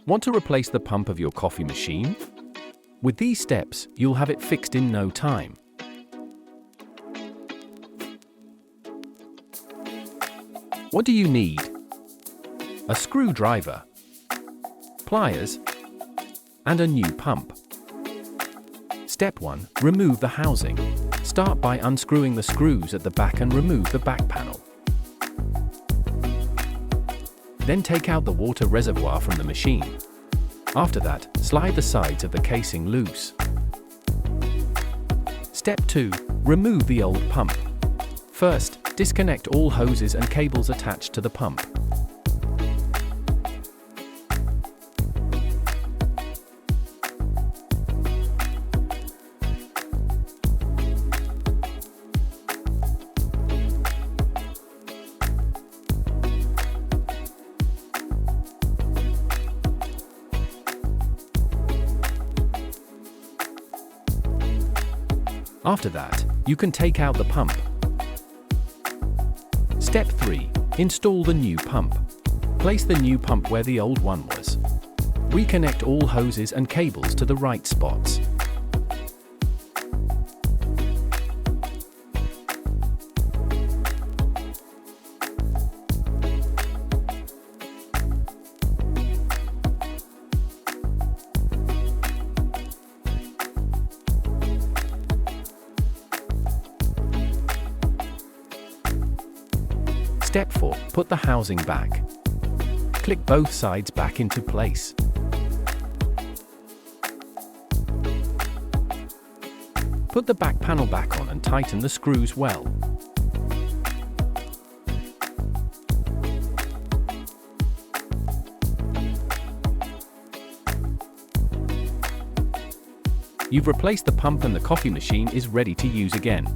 Want to replace the pump of your coffee machine? With these steps, you'll have it fixed in no time. What do you need? A screwdriver, pliers, and a new pump. Step 1. Remove the housing. Start by unscrewing the screws at the back and remove the back panel. Then take out the water reservoir from the machine. After that, slide the sides of the casing loose. Step 2. Remove the old pump. First, disconnect all hoses and cables attached to the pump. After that, you can take out the pump. Step 3. Install the new pump. Place the new pump where the old one was. Reconnect all hoses and cables to the right spots. Step 4. Put the housing back. Click both sides back into place. Put the back panel back on and tighten the screws well. You've replaced the pump and the coffee machine is ready to use again.